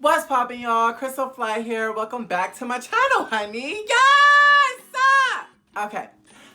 What's poppin', y'all? ChrisSoFly here. Welcome back to my channel, honey. Yes! Okay.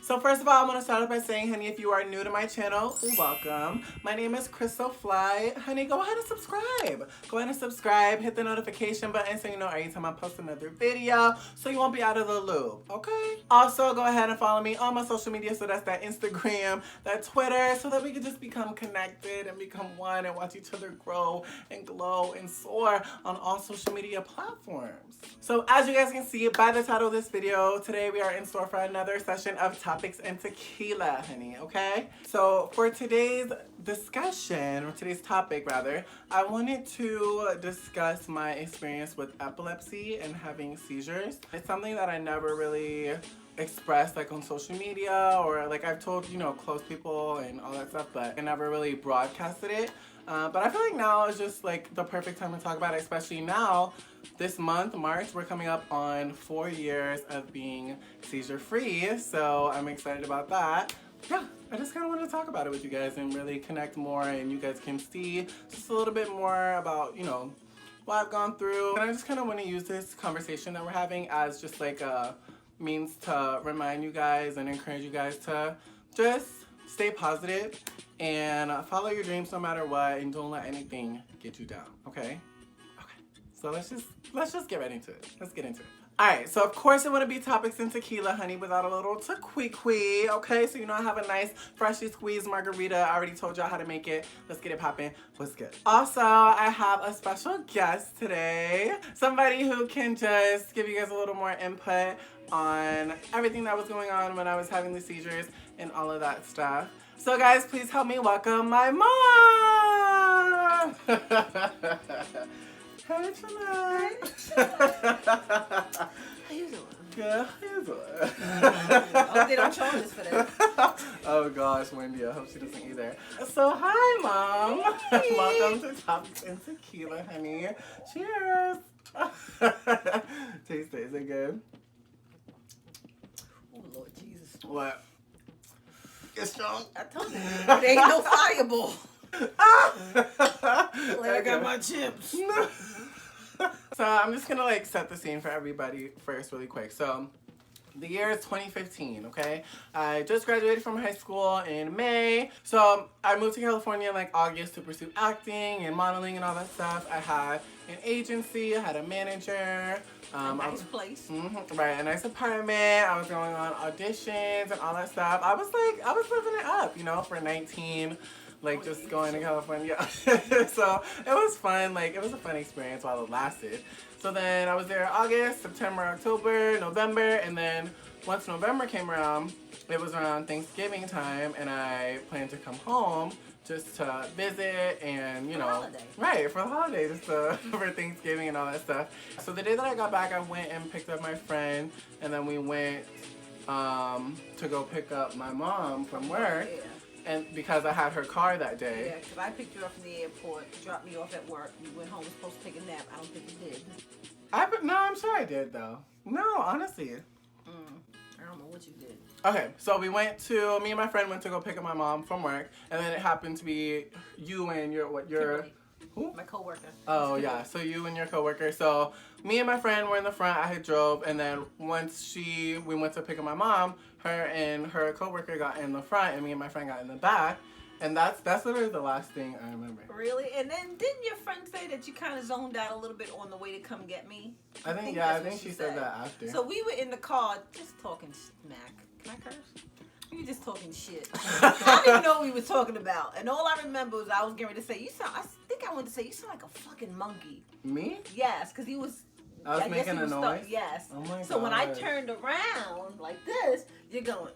So first of all, I want to start off by saying, honey, if you are new to my channel, welcome. My name is ChrisSoFly. Honey, go ahead and subscribe. Go ahead and subscribe. Hit the notification button so you know every time I post another video so you won't be out of the loop, okay? Also, go ahead and follow me on my social media. So that's that Instagram, that Twitter, so that we can just become connected and become one and watch each other grow and glow and soar on all social media platforms. So as you guys can see by the title of this video, today we are in store for another session of topics and tequila, honey, okay? So for today's discussion, or today's topic rather, I wanted to discuss my experience with epilepsy and having seizures. It's something that I never really expressed like on social media, or like I've told, you know, close people and all that stuff, but I never really broadcasted it. But I feel like now is just like the perfect time to talk about it, especially now, this month, March, we're coming up on 4 years of being seizure free. So I'm excited about that. Yeah, I just kind of want to talk about it with you guys and really connect more, and you guys can see just a little bit more about, you know, what I've gone through. And I just kind of want to use this conversation that we're having as just like a means to remind you guys and encourage you guys to just stay positive and follow your dreams no matter what, and don't let anything get you down, okay? Okay, so let's just get right into it. Let's get into it. Alright, so of course it wouldn't be topics in tequila, honey, without a little tequila, okay? So you know I have a nice freshly squeezed margarita. I already told y'all how to make it. Let's get it poppin'. What's good? Also, I have a special guest today. Somebody who can just give you guys a little more input on everything that was going on when I was having the seizures and all of that stuff. So guys, please help me welcome my mom! Hey, Chanel. How you doing? Good, how you doing? Oh, they don't charge us for that. Oh gosh, Wendy, I hope she doesn't either. So hi, Mom. Hey. Welcome to Topics and Tequila, honey. Cheers. Taste it, is it good? Oh, Lord Jesus. What? It's strong? I told you, there ain't no fireball. Like I got my chips. So I'm just gonna like set the scene for everybody first really quick. So the year is 2015, okay? I just graduated from high school in May. So I moved to California in like August to pursue acting and modeling and all that stuff. I had an agency, I had a manager. A nice place. Right, a nice apartment. I was going on auditions and all that stuff. I was living it up, you know, for 19. Like just going to California. So it was fun. Like it was a fun experience while it lasted. So then I was there August, September, October, November, and then once November came around, it was around Thanksgiving time, and I planned to come home just to visit and, you know, holiday. Right, for the holiday, just for Thanksgiving and all that stuff. So the day that I got back, I went and picked up my friend, and then we went to go pick up my mom from work. Yeah. And because I had her car that day. Yeah, because I picked you up from the airport, dropped me off at work. You went home, was supposed to take a nap. I don't think you did. No, I'm sure I did though. No, honestly. I don't know what you did. Okay, so me and my friend went to go pick up my mom from work, and then it happened to be you and your Kimberly, who? my coworker. Oh yeah, so you and your coworker. So me and my friend were in the front. I had drove, and then once we went to pick up my mom, her and her coworker got in the front, and me and my friend got in the back. And that's literally the last thing I remember. Really? And then didn't your friend say that you kind of zoned out a little bit on the way to come get me? I think she said that after. So we were in the car just talking smack. Can I curse? We were just talking shit. I didn't even know what we were talking about. And all I remember was I was getting ready to say, you sound like a fucking monkey. Me? Yes, because he was... I was making a noise? Yes. Oh my God. So when I turned around like this, you're going...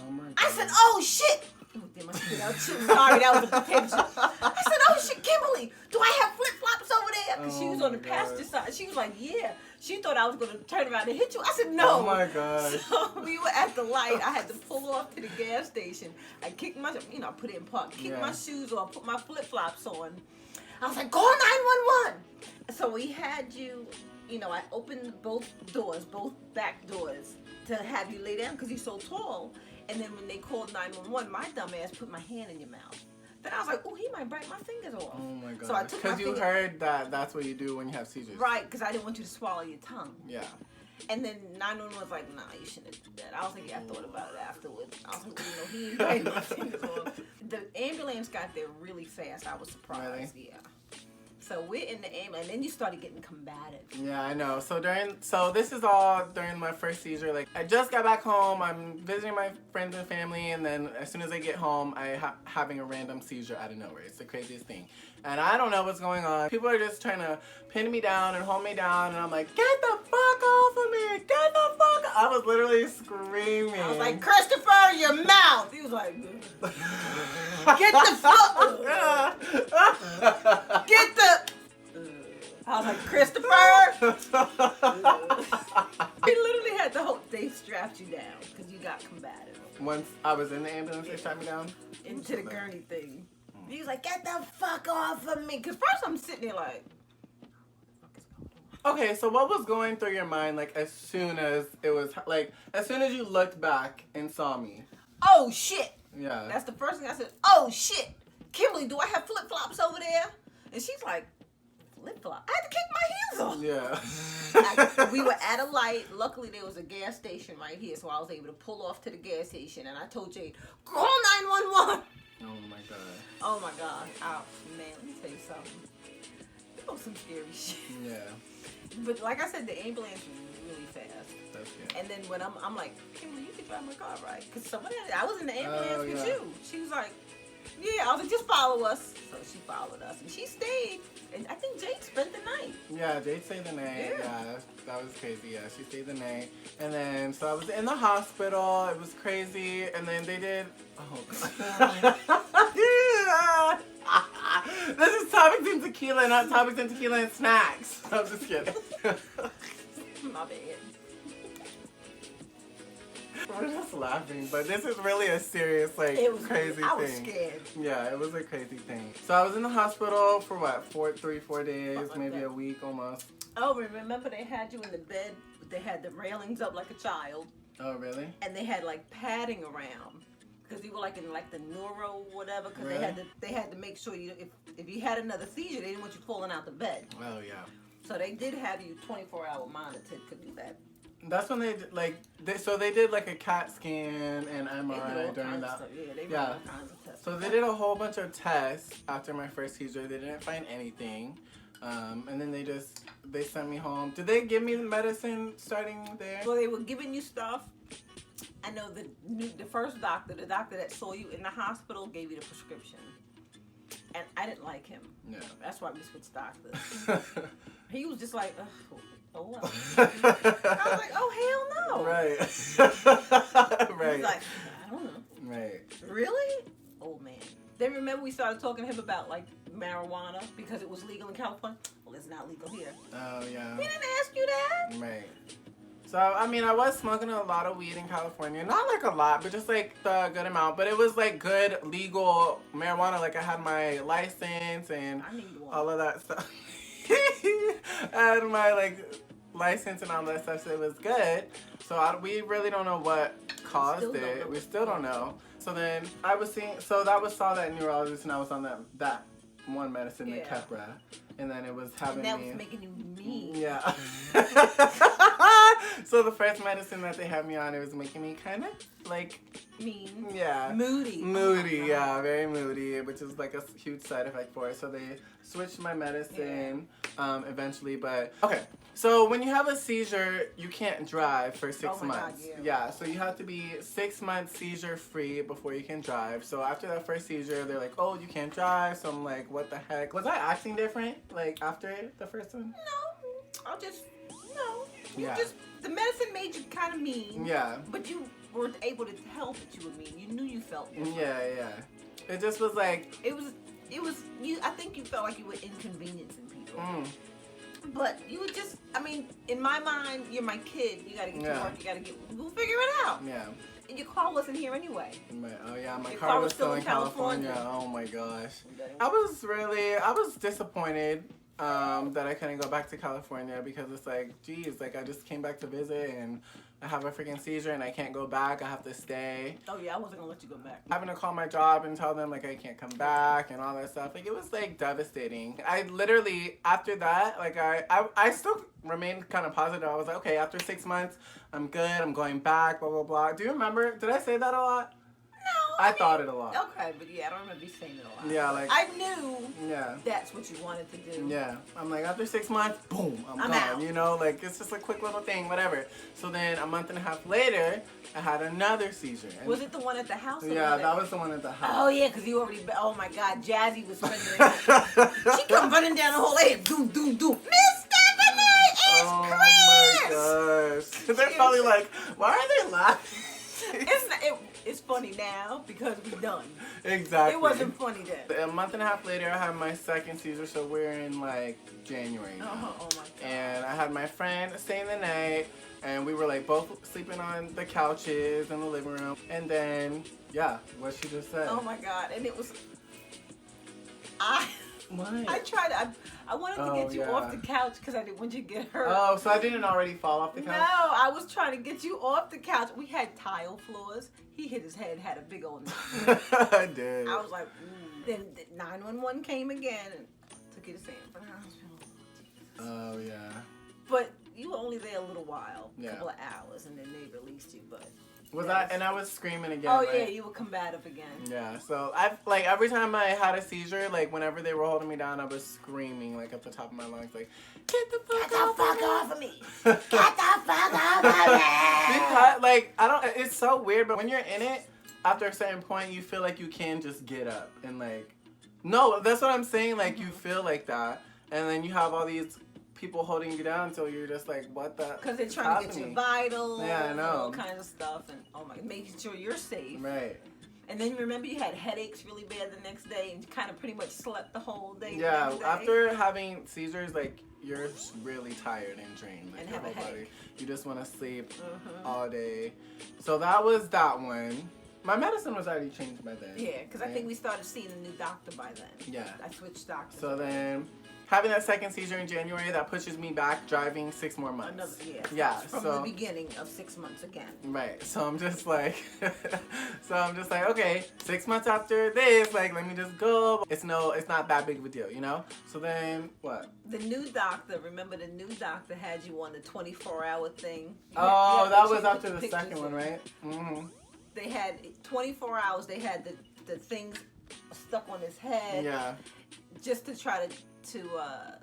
Oh my God. I said, oh shit! Sorry, that was a potato chip. I said, oh shit, Kimberly, do I have flip-flops over there? Because she was on the passenger side. She was like, yeah. She thought I was going to turn around and hit you. I said, no. Oh my God. So we were at the light. I had to pull off to the gas station. I kicked my, put it in park, kicked my shoes on, put my flip-flops on. I was like, call 911. So we had you, I opened both back doors to have you lay down because you're so tall. And then when they called 911, my dumb ass put my hand in your mouth. Then I was like, oh, he might bite my fingers off. Oh my god. So I took my Because you finger- heard that that's what you do when you have seizures. Right, because I didn't want you to swallow your tongue. Yeah. And then 911 was like, nah, you shouldn't do that. I was like, yeah, I thought about it afterwards. I was like, he ain't biting my fingers off. The ambulance got there really fast. I was surprised. Really? Yeah. So we're in the ambulance, and then you started getting combative. Yeah, I know. So this is all during my first seizure. Like, I just got back home. I'm visiting my friends and family, and then as soon as I get home, having a random seizure out of nowhere. It's the craziest thing. And I don't know what's going on. People are just trying to pin me down and hold me down, and I'm like, get the fuck off of me! Get the fuck off! I was literally screaming. I was like, Christopher, your mouth! He was like, get the fuck! Get the... I was like, Christopher! He literally had the whole... They strapped you down because you got combative. Once I was in the ambulance, they strapped me down? Into the gurney thing. He was like, get the fuck off of me. Because first I'm sitting there like... Okay, so what was going through your mind, like, as soon as you looked back and saw me? Oh, shit. Yeah. That's the first thing I said. Oh, shit. Kimberly, do I have flip-flops over there? And she's like, flip-flop? I had to kick my heels off. Yeah. We were at a light. Luckily, there was a gas station right here, so I was able to pull off to the gas station. And I told Jade, call 911. Oh, my God. Oh, my God. Oh, man, let me tell you something. It was some scary shit. Yeah. But like I said, the ambulance was really fast. That's good. And then when I'm like, Kimberly, you can drive my car, right? Because I was in the ambulance with you. She was like, yeah. I was like, just follow us. So she followed us, and she stayed. And I think Jade spent the night. Yeah, Jade stayed the night. Yeah. That was crazy. Yeah, she stayed the night. And then, so I was in the hospital. It was crazy. And then they did, oh, God. This is topics in tequila, not topics in tequila and snacks. I'm just kidding. My bad. We're just laughing, but this is really a serious, crazy thing. I was scared. Yeah, it was a crazy thing. So I was in the hospital for what, 4 days, Something like maybe that. a week almost. Oh, remember they had you in the bed? They had the railings up like a child, Oh, really? and they had like padding around. Because you were like in like the neuro whatever. Because Really? they had to make sure you if you had another seizure, they didn't want you falling out the bed. Oh, yeah. So they did have you 24-hour monitored to do that. That's when they did, they did like a CAT scan and They did MRI all during kinds of that. stuff. Yeah, they did Yeah. all kinds of tests. So they did a whole bunch of tests after my first seizure. They didn't find anything. And then they sent me home. Did they give me the medicine starting there? So they were giving you stuff. I know the first doctor, the doctor that saw you in the hospital, gave you the prescription. And I didn't like him. Yeah. That's why we switched doctors. He was just like, oh well. I was like, oh hell no. Right. Right. He's like, I don't know. Right. Really? Oh man. Then remember we started talking to him about like marijuana because it was legal in California. Well, it's not legal here. Oh, yeah. He didn't ask you that. Right. So, I mean, I was smoking a lot of weed in California. Not like a lot, but just like the good amount. But it was like good, legal marijuana. Like I had my license and I need one. all of that stuff. I had my license and all that stuff, so it was good. So we really don't know what caused it. We still don't know. So then I was saw that neurologist, and I was on that one medicine, the Keppra, and then it was having and that me. was making you mean. Yeah. So the first medicine that they had me on, it was making me kind of like Mean. yeah. Moody. Moody, Oh my yeah, very moody, which is like a huge side effect for it. So they switched my medicine eventually. But okay, so when you have a seizure, you can't drive for 6 Oh my God, months. yeah. So you have to be 6 months seizure free before you can drive. So after that first seizure, they're like, oh, you can't drive. So I'm like, what the heck? Was I acting different like after the first one? No, You Yeah. just the medicine made you kind of mean. Yeah. But you weren't able to tell that you were mean. You knew you felt different. Yeah. It just was like. It was you. I think you felt like you were inconveniencing people. But you would just. I mean, in my mind, you're my kid. You gotta get to work. You gotta get. We'll figure it out. Yeah. And your car wasn't here anyway. Oh yeah, my Your car was still in California. Oh my gosh. I was disappointed that I couldn't go back to California because it's like, geez, like I just came back to visit and I have a freaking seizure and I can't go back. I have to stay. Oh yeah, I wasn't gonna let you go back. Having to call my job and tell them like I can't come back and all that stuff. Like it was like devastating. I literally, after that, like I still remained kind of positive. I was like, okay, after 6 months, I'm good. I'm going back, blah, blah, blah. Do you remember? Did I say that a lot? No. I thought it a lot. Okay, but yeah, I don't remember you saying it a lot. Yeah, like I knew yeah. that's what you wanted to do. Yeah. I'm like, after 6 months, boom, I'm gone. out. You know, like it's just a quick little thing, whatever. So then a month and a half later, I had another seizure. And was it the one at the house? Or yeah, that was the one at the house. Oh yeah, because you already. Oh my God, Jazzy was running. She come running down the whole lane. Doom, doom, doom. Miss Stephanie, it's Chris. Oh my gosh. They're probably like, why are they laughing? It's funny now because we're done. Exactly. It wasn't funny then. A month and a half later, I had my second seizure, so we're in like January now. Oh my God. And I had my friend staying the night, and we were like both sleeping on the couches in the living room. And then, yeah, what she just said. Oh my God. And it was, What? I wanted to get you off the couch because I didn't want you to get hurt. Oh, so I didn't already fall off the couch? No, I was trying to get you off the couch. We had tile floors. He hit his head, had a big old I did. I was like, ooh. Then 911 came again and took you to San Francisco. Oh, yeah. But you were only there a little while, a Yeah. couple of hours, and then they released you. But And I was screaming again. oh right? yeah, you were combative again. Yeah, so I've like every time I had a seizure, like whenever they were holding me down, I was screaming like at the top of my lungs, like, "Get the fuck off of me! Get the fuck off of me!" Because like I don't, it's so weird, but when you're in it, after a certain point, you feel like you can just get up and like, no, that's what I'm saying. Like you feel like that, and then you have all these people holding you down until you're just like, what the? Because they're trying to get your vitals, yeah, I know, all kinds of stuff, and oh my, making sure you're safe. Right. And then you remember you had headaches really bad the next day, and you kind of pretty much slept the whole day. Yeah, the next day. after having seizures, like you're really tired and drained. Like, and have a headache. You just want to sleep all day. So that was that one. My medicine was already changed by then. Yeah, because I think we started seeing a new doctor by then. Yeah. I switched doctors. So then, having that second seizure in January, that pushes me back driving 6 more months. Another, yeah. From the beginning of 6 months again. Right. So I'm just like, okay, 6 months after this, like, let me just go. It's not that big of a deal, you know? So then, what? The new doctor, remember the new doctor had you on the 24-hour thing? Oh, that was after the second one, right? Mm-hmm. They had 24 hours, they had the things stuck on his head. Yeah. Just to try to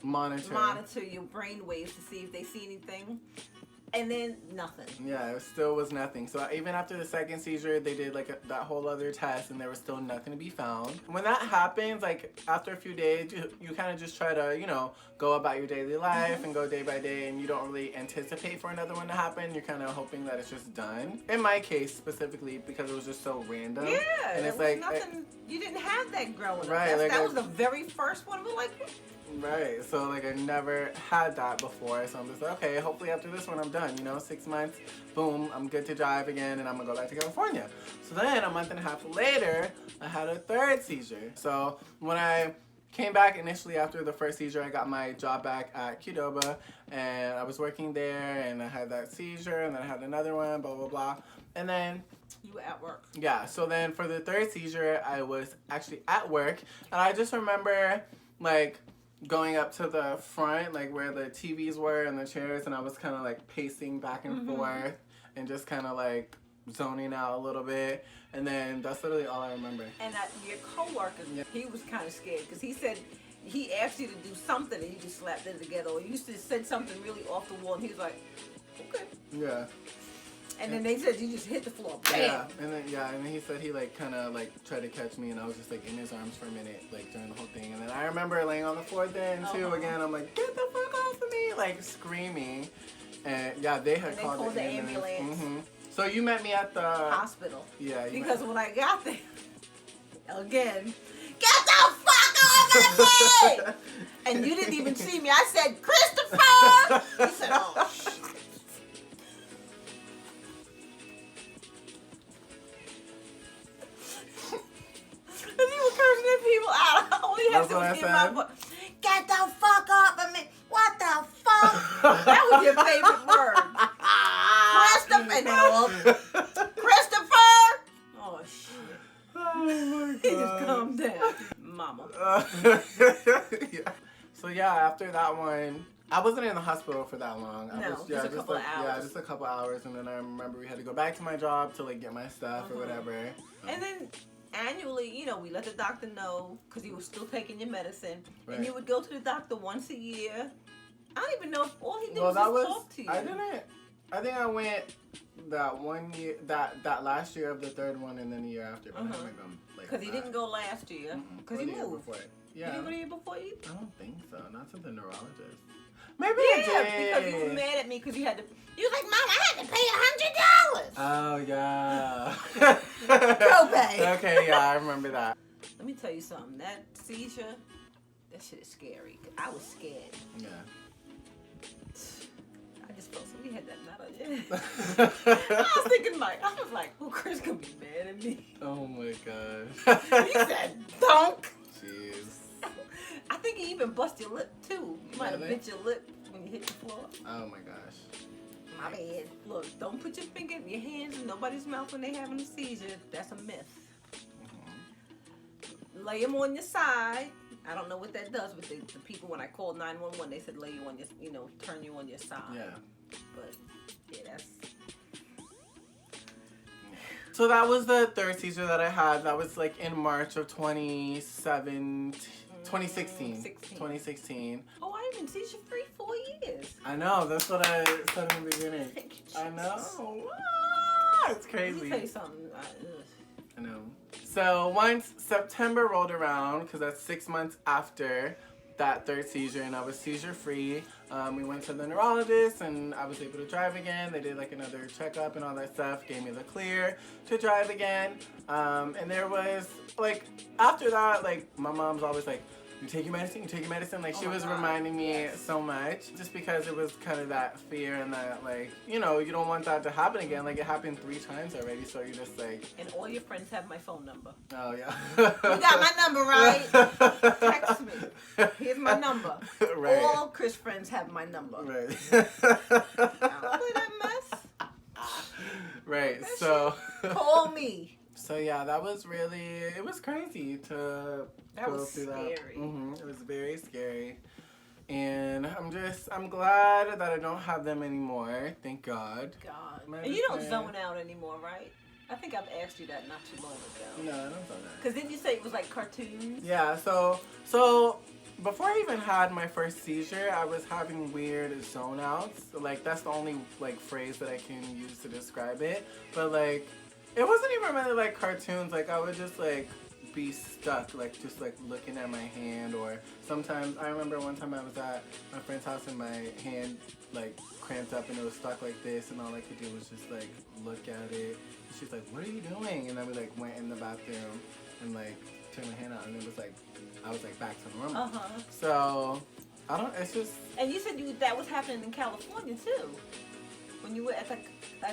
monitor your brain waves to see if they see anything. And then nothing. Yeah, it still was nothing. So even after the second seizure, they did like that whole other test, and there was still nothing to be found. When that happens, like after a few days, you kind of just try to, you know, go about your daily life and go day by day, and you don't really anticipate for another one to happen. You're kind of hoping that it's just done. In my case specifically, because it was just so random. Yeah, and it's like nothing. You didn't have that growing up. Right, That was the very first one. We're like. Right, so like I never had that before, so I'm just like, okay, hopefully after this one I'm done, you know, 6 months, boom, I'm good to drive again, and I'm gonna go back to California. So then a month and a half later, I had a third seizure. So when I came back initially after the first seizure, I got my job back at Qdoba, and I was working there, and I had that seizure, and then I had another one, blah, blah, blah, and then you were at work. Yeah, so then for the third seizure, I was actually at work, and I just remember, like, going up to the front, like where the TVs were and the chairs, and I was kind of like pacing back and forth and just kind of like zoning out a little bit, and then that's literally all I remember. And your coworker, he was kind of scared because he said he asked you to do something and you just slapped it together, or you just said something really off the wall, and he was like, okay. Yeah. And then they said you just hit the floor. Bam! Yeah, and then he said he like kind of like tried to catch me, and I was just like in his arms for a minute, like during the whole thing. And then I remember laying on the floor then too. Again, I'm like, get the fuck off of me, like screaming. And yeah, they had called the ambulance. So you met me at the hospital. Yeah. Because when I got there, again, get the fuck off of me! And you didn't even see me. I said, Christopher. He said, oh shit. People out. All he has to do is get my voice. Get the fuck up That was your favorite word. Christopher. Christopher. Oh shit. Oh my god. He just calmed down, mama. Yeah. So yeah, after that one, I wasn't in the hospital for that long. Just a couple of hours. Yeah, just a couple hours, and then I remember we had to go back to my job to like get my stuff or whatever. And then annually, you know, we let the doctor know because he was still taking your medicine, and you would go to the doctor once a year. I don't even know if all he did was talk to you. I didn't. I think I went that one year, that last year of the third one, and then the year after. Because he didn't go last year because he moved. Yeah. Did he go the year before you? I don't think so. Not to the neurologist. Maybe because you were mad at me because you had to. You was like, Mom, I had to pay $100. Oh yeah. Go back. Okay, yeah, I remember that. Let me tell you something. That seizure, that shit is scary. I was scared. Yeah. I just felt so we had that nut on you. I was thinking I was like, oh, Chris gonna be mad at me. Oh my god. He said, "Donk." Jeez. I think he even bust your lip too. You might have bit your lip when you hit the floor. Oh my gosh. My bad. Look, don't put your finger in your hands in nobody's mouth when they having a seizure. That's a myth. Lay them on your side. I don't know what that does with the people. When I called 911, they said lay you on your, turn you on your side. Yeah. But yeah, that's. So that was the third seizure that I had. That was like in March of 2016. 2016. Oh, I've been seizure free 4 years. I know. That's what I said in the beginning. I know. Ah, it's crazy. Let me tell you something. I know. So once September rolled around, because that's 6 months after that third seizure, and I was seizure free, we went to the neurologist and I was able to drive again. They did like another checkup and all that stuff, gave me the clear to drive again. And there was like, after that, like my mom's always like, you take your medicine, you take your medicine. Like she was reminding me so much, just because it was kind of that fear and that like, you don't want that to happen again. Like it happened 3 times already, so you're just like. And all your friends have my phone number. Oh yeah. You got my number, right? Text me. Here's my number. Right. All Chris friends have my number. Right. I don't do that mess. Right. That so. Call me. So yeah, that was really, it was crazy to go through that. It was very scary. And I'm glad that I don't have them anymore. Thank God. And you don't zone out anymore, right? I think I've asked you that not too long ago. No, I don't zone out. Because didn't you say it was like cartoons? Yeah, so before I even had my first seizure, I was having weird zone outs. Like that's the only like phrase that I can use to describe it. But like, it wasn't even really like cartoons. Like I would just like be stuck, like just like looking at my hand, or sometimes I remember one time I was at my friend's house and my hand like cramped up and it was stuck like this, and all I could do was just like look at it. And she's like, "What are you doing?" And then we like went in the bathroom and like turned my hand out, and it was like I was like back to normal. So it's just. And you said that was happening in California too. When you were at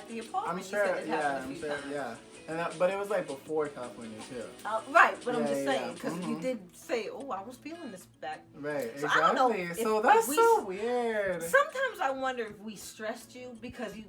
the apartment, I'm sure, yeah. And but it was like before California too. Right, but I'm just saying, because you did say, oh, I was feeling this back. Right, so exactly. I don't know so that's so weird. Sometimes I wonder if we stressed you because you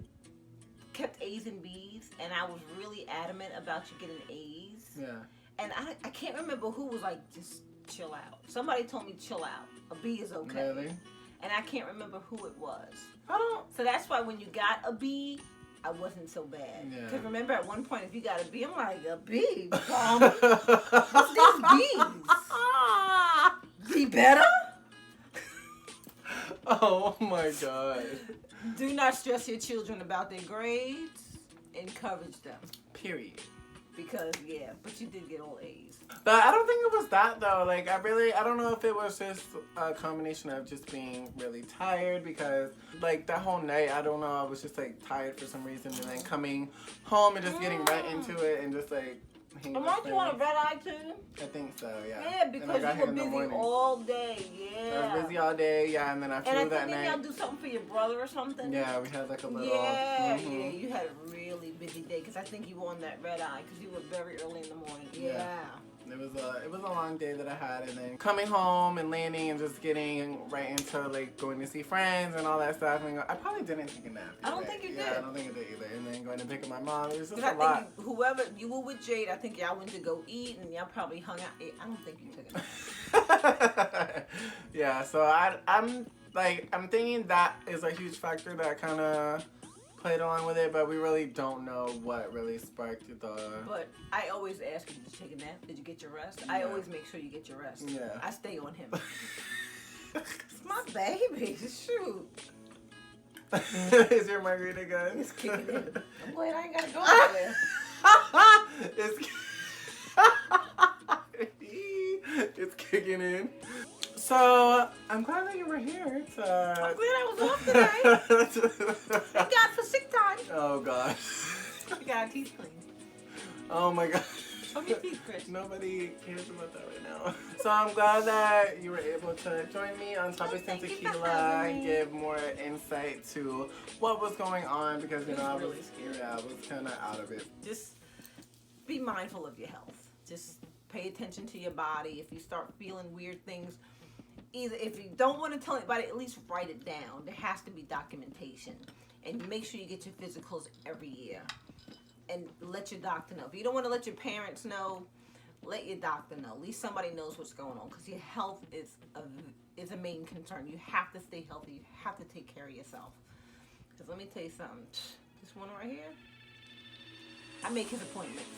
kept A's and B's, and I was really adamant about you getting A's. Yeah. And I can't remember who was like, just chill out. Somebody told me chill out. A B is okay. Really? And I can't remember who it was. I don't. So that's why when you got a B, I wasn't so bad. Yeah. Because remember at one point, if you got a B, I'm like, a B? What's these B's? Be better? Oh my God. Do not stress your children about their grades. Encourage them. Period. Because, yeah, but you did get all A's. But I don't think it was that, though. Like, I don't know if it was just a combination of just being really tired, because, like, that whole night, I don't know, I was just, like, tired for some reason, and then coming home and just getting right into it and just, like, hanging And weren't you on a red eye, too? I think so, yeah. Yeah, because you were busy all day, yeah. I was busy all day, yeah, and then I flew that night. And I think y'all do something for your brother or something? Yeah, we had, like, a little... Yeah, yeah, you had a really busy day, because I think you were on that red eye, because you were very early in the morning. Yeah. It was a long day that I had, and then coming home and landing and just getting right into like going to see friends and all that stuff. And I probably didn't take a nap. I don't think you did. Yeah, I don't think I did either. And then going to pick up my mom. It was just I a lot. think whoever you were with Jade, I think y'all went to go eat and y'all probably hung out. I don't think you took a nap. Yeah, so I'm thinking that is a huge factor that kind of played along with it, but we really don't know what really sparked the. But I always ask you, did you take a nap? Did you get your rest? I always make sure you get your rest. Yeah. I stay on him. It's my baby. Shoot. Is your margarita good? It's kicking in. I'm glad I ain't gotta go anywhere. It's kicking in. So I'm glad that you were here. I'm glad I was off today. Thank God for sick time. Oh gosh. You got a teeth clean. Oh my gosh. Show me teeth, Chris. Nobody cares about that right now. So I'm glad that you were able to join me on Topics and Tequila and give more insight to what was going on, because you know I was scared. I was kind of out of it. Just be mindful of your health. Just pay attention to your body. If you start feeling weird things, either if you don't want to tell anybody, at least write it down. There has to be documentation. And make sure you get your physicals every year. And let your doctor know. If you don't want to let your parents know, let your doctor know. At least somebody knows what's going on, because your health is a main concern. You have to stay healthy. You have to take care of yourself. Because let me tell you something. This one right here, I make his appointments.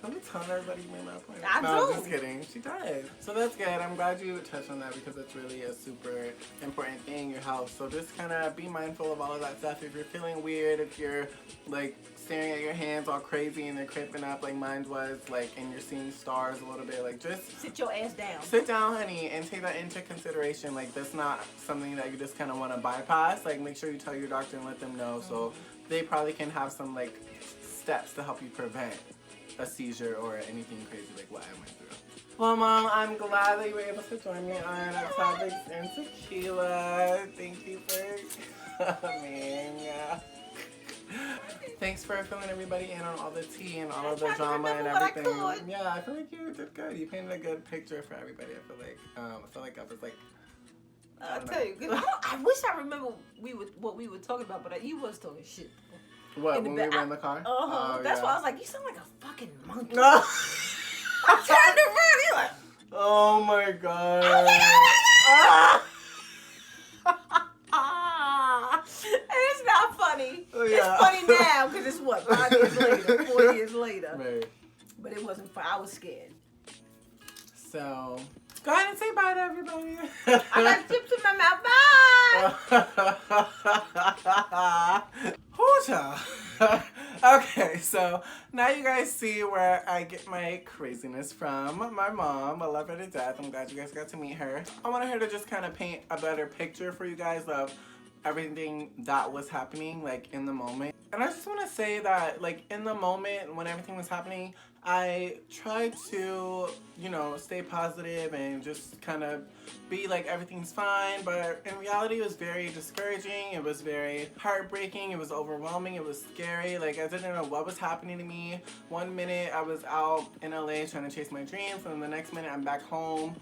Let me tell everybody you made my appointment. I No, do. I'm just kidding. She does. So that's good. I'm glad you touched on that, because it's really a super important thing, your health. So just kind of be mindful of all of that stuff. If you're feeling weird, if you're like staring at your hands all crazy and they're crimping up like mine was, like, and you're seeing stars a little bit, like just sit your ass down. Sit down, honey, and take that into consideration. Like, that's not something that you just kind of want to bypass. Like, make sure you tell your doctor and let them know, so they probably can have some like steps to help you prevent a seizure or anything crazy like what I went through. Well, Mom, I'm glad that you were able to join me on Topics and Tequila. Thank you for coming. Thanks for filling everybody in on all the tea and all of the drama and everything. Yeah, I feel like you did good. You painted a good picture for everybody. I feel like I was like. I'll tell you, I wish I remember what we were talking about, but you was talking shit. What, when we were in the car? Oh, that's why I was like, you sound like a fucking monkey. No. I turned around, you like, oh my god. It's not funny. Oh, yeah. It's funny now because it's what, 5 years later, 4 years later. Right. But it wasn't fun. I was scared. So, go ahead and say bye to everybody. I got chips in my mouth. Bye. Hooja. Okay, so now you guys see where I get my craziness from. My mom, I love her to death. I'm glad you guys got to meet her. I wanted her to just kind of paint a better picture for you guys of everything that was happening, like, in the moment. And I just want to say that, like, in the moment when everything was happening, I tried to, you know, stay positive and just kind of be like everything's fine, but in reality it was very discouraging, it was very heartbreaking, it was overwhelming, it was scary. Like, I didn't know what was happening to me. One minute I was out in LA trying to chase my dreams, and the next minute I'm back home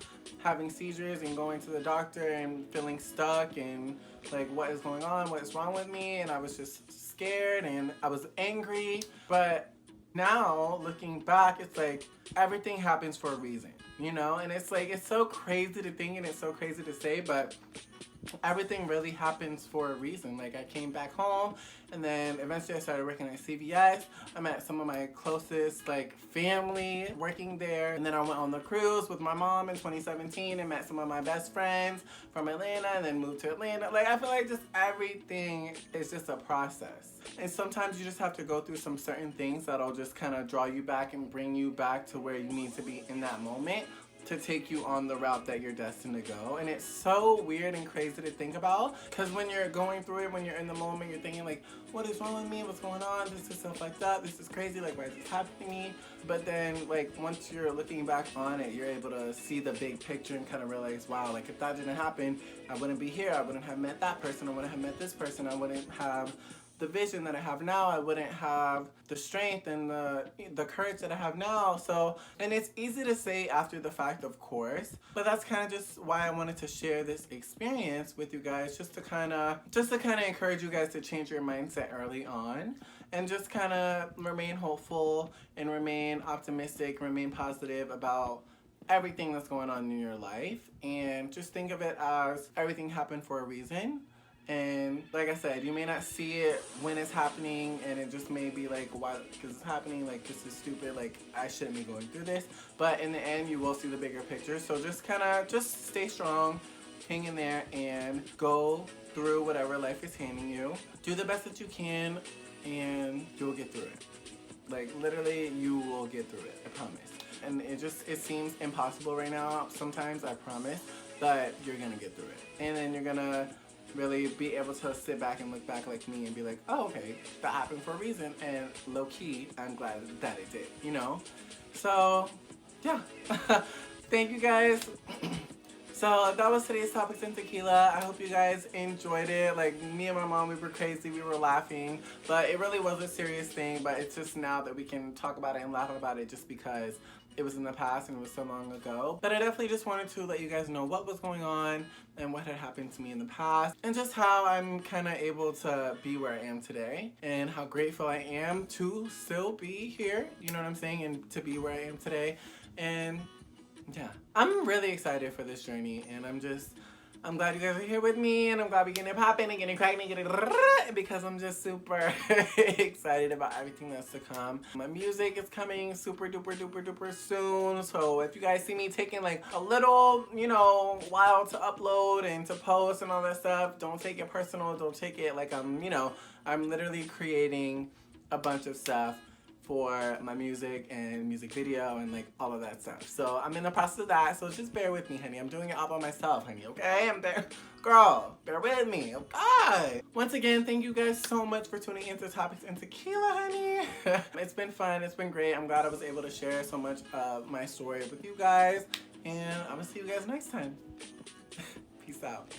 having seizures and going to the doctor and feeling stuck and like, what is going on, what is wrong with me? And I was just scared and I was angry. But now, looking back, it's like everything happens for a reason, you know? And it's like, it's so crazy to think and it's so crazy to say, but everything really happens for a reason. Like, I came back home, and then eventually I started working at CVS. I met some of my closest, like, family working there. And then I went on the cruise with my mom in 2017 and met some of my best friends from Atlanta, and then moved to Atlanta. Like, I feel like just everything is just a process. And sometimes you just have to go through some certain things that'll just kind of draw you back and bring you back to where you need to be in that moment, to take you on the route that you're destined to go. And it's so weird and crazy to think about, because when you're going through it, when you're in the moment, you're thinking like, what is wrong with me? What's going on? This is stuff like that. This is crazy. Like, why is this happening to me? But then, like, once you're looking back on it, you're able to see the big picture and kind of realize, wow, like, if that didn't happen, I wouldn't be here. I wouldn't have met that person. I wouldn't have met this person. I wouldn't have the vision that I have now, I wouldn't have the strength and the courage that I have now. So, and it's easy to say after the fact, of course, but that's kind of just why I wanted to share this experience with you guys, just to kind of encourage you guys to change your mindset early on and just kind of remain hopeful and remain optimistic, remain positive about everything that's going on in your life, and just think of it as everything happened for a reason. And like I said, you may not see it when it's happening, and it just may be like, why? Because it's happening, like, this is stupid, like, I shouldn't be going through this. But in the end, you will see the bigger picture. So just just stay strong, hang in there, and go through whatever life is handing you. Do the best that you can, and you'll get through it. Like, literally, you will get through it, I promise. And it seems impossible right now sometimes, I promise, but you're gonna get through it. And then you're gonna really be able to sit back and look back like me and be like, oh, okay, that happened for a reason, and low-key, I'm glad that it did, you know? So, yeah. Thank you guys. So that was today's Topics in Tequila. I hope you guys enjoyed it. Like, me and my mom, we were crazy, we were laughing, but it really was a serious thing. But it's just now that we can talk about it and laugh about it, just because it was in the past and it was so long ago. But I definitely just wanted to let you guys know what was going on and what had happened to me in the past, and just how I'm kind of able to be where I am today, and how grateful I am to still be here, you know what I'm saying, and to be where I am today. And yeah, I'm really excited for this journey, and I'm glad you guys are here with me, and I'm glad we're getting it popping and getting it cracking and getting it, because I'm just super excited about everything that's to come. My music is coming super duper duper duper soon, so if you guys see me taking like a little, you know, while to upload and to post and all that stuff, don't take it personal, don't take it like I'm literally creating a bunch of stuff for my music and music video and like all of that stuff. So I'm in the process of that, so just bear with me, honey. I'm doing it all by myself, honey, okay? I'm there. Girl, bear with me, okay? Once again, thank you guys so much for tuning into Topics in Tequila, honey. It's been fun, it's been great. I'm glad I was able to share so much of my story with you guys, and I'm gonna see you guys next time. Peace out.